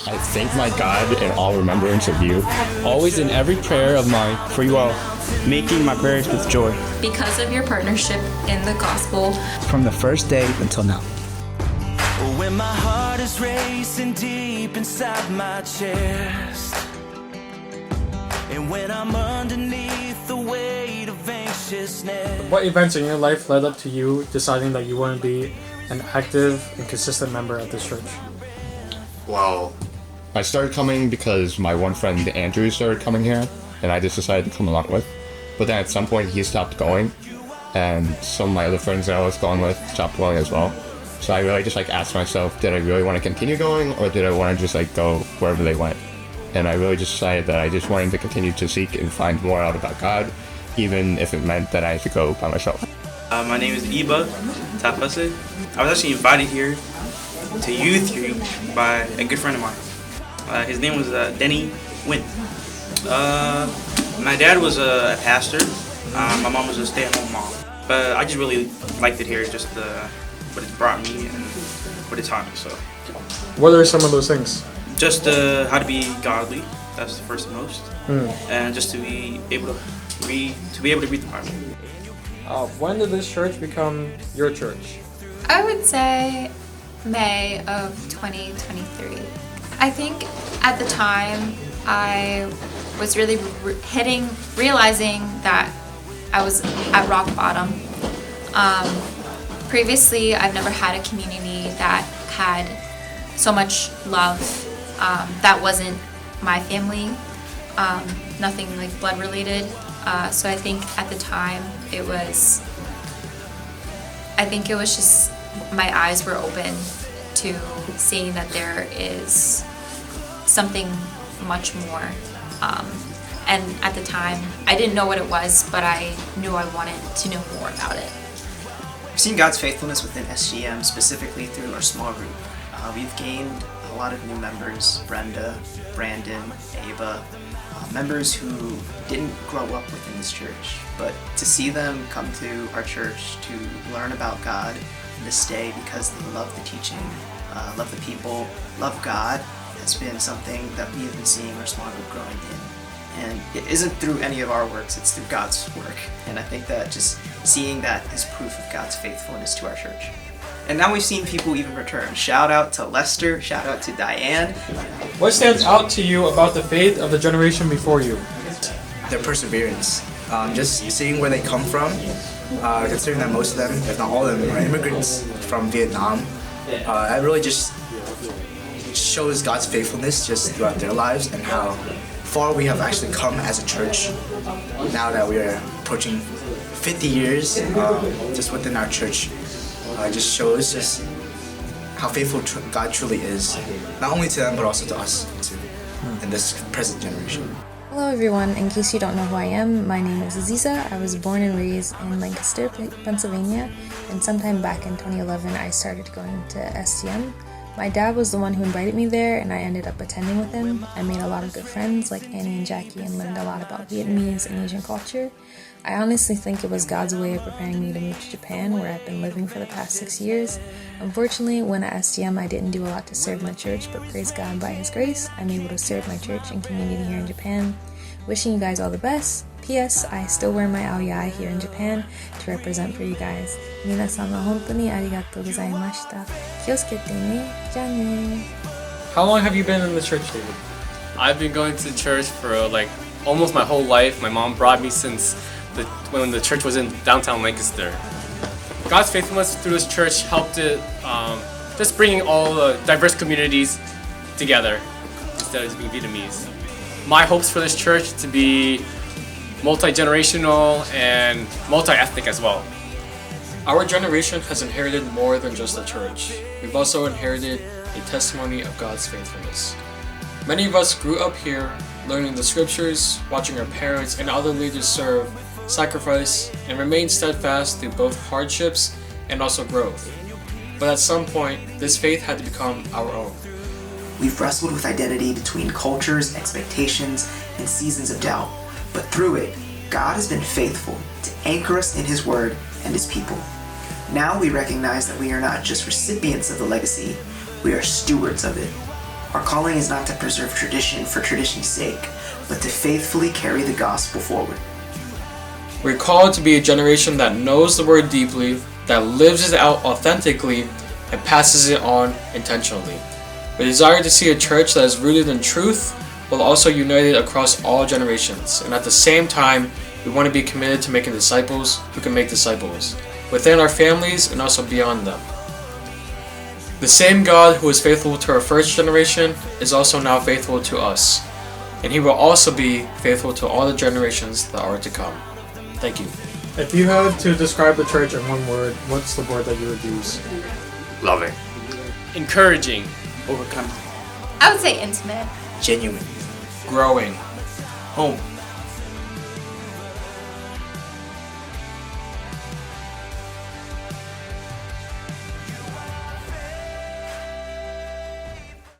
I thank my God in all remembrance of you. Always in every prayer of mine. For you all, making my prayers with joy. Because of your partnership in the gospel. From the first day until now. When my heart is racing deep inside my chest, and when I'm underneath the weight of anxiousness. What events in your life led up to you deciding that you want to be an active and consistent member at this church? Well, I started coming because my one friend Andrew started coming here, and I just decided to come along with. But then at some point he stopped going, and some of my other friends that I was going with stopped going as well. So I really just asked myself, did I really want to continue going, or did I want to just go wherever they went? And I really just decided that I just wanted to continue to seek and find more out about God, even if it meant that I had to go by myself. My name is Iba Tapase. I was actually invited here to youth here by a good friend of mine. His name was Denny Wynn. My dad was a pastor. My mom was a stay-at-home mom. But I just really liked it here, just what it brought me and what it taught me. So, What are some of those things? just how to be godly. That's the first and most, and just to be able to read the Bible. When did this church become your church? I would say May of 2023. I think at the time I was really realizing that I was at rock bottom. Previously, I've never had a community that had so much love. That wasn't my family, nothing blood related. So I think at the time it was just my eyes were open to seeing that there is something much more. And at the time, I didn't know what it was, but I knew I wanted to know more about it. We've seen God's faithfulness within SGM, specifically through our small group. We've gained a lot of new members, Brenda, Brandon, Ava, members who didn't grow up within this church, but to see them come to our church to learn about God and to stay because they love the teaching, love the people, love God, has been something that we have been seeing our small group growing in. And it isn't through any of our works, it's through God's work. And I think that just seeing that is proof of God's faithfulness to our church. And now we've seen people even return. Shout out to Lester, shout out to Diane. What stands out to you about the faith of the generation before you? Their perseverance. Just seeing where they come from, considering that most of them, if not all of them, are immigrants from Vietnam. It really just shows God's faithfulness just throughout their lives and how far we have actually come as a church now that we are approaching 50 years just within our church. Just shows just how faithful God truly is, not only to them but also to us too, in this present generation. Hello everyone, in case you don't know who I am, my name is Aziza. I was born and raised in Lancaster, Pennsylvania, and sometime back in 2011 I started going to STM. My dad was the one who invited me there, and I ended up attending with him. I made a lot of good friends like Annie and Jackie and learned a lot about Vietnamese and Asian culture. I honestly think it was God's way of preparing me to move to Japan, where I've been living for the past 6 years. Unfortunately, when at STM, I didn't do a lot to serve my church, but praise God by His grace, I'm able to serve my church and community here in Japan. Wishing you guys all the best. P.S. I still wear my aoyai here in Japan to represent for you guys. 皆様本当にありがとうございました。気をつけてね。じゃあね。 How long have you been in the church, David? I've been going to church for almost my whole life. My mom brought me since when the church was in downtown Lancaster. God's faithfulness through this church helped it, just bringing all the diverse communities together instead of just being Vietnamese. My hopes for this church to be multi-generational and multi-ethnic as well. Our generation has inherited more than just a church. We've also inherited a testimony of God's faithfulness. Many of us grew up here, learning the scriptures, watching our parents and other leaders serve, sacrifice, and remain steadfast through both hardships and also growth. But at some point, this faith had to become our own. We've wrestled with identity between cultures, expectations, and seasons of doubt. But through it, God has been faithful to anchor us in His Word and His people. Now we recognize that we are not just recipients of the legacy, we are stewards of it. Our calling is not to preserve tradition for tradition's sake, but to faithfully carry the gospel forward. We're called to be a generation that knows the word deeply, that lives it out authentically, and passes it on intentionally. We desire to see a church that is rooted in truth, while also united across all generations, and at the same time, we want to be committed to making disciples who can make disciples, within our families and also beyond them. The same God who was faithful to our first generation is also now faithful to us, and He will also be faithful to all the generations that are to come. Thank you. If you had to describe the church in one word, what's the word that you would use? Loving. Encouraging. Overcoming. I would say intimate. Genuine. Growing. Home.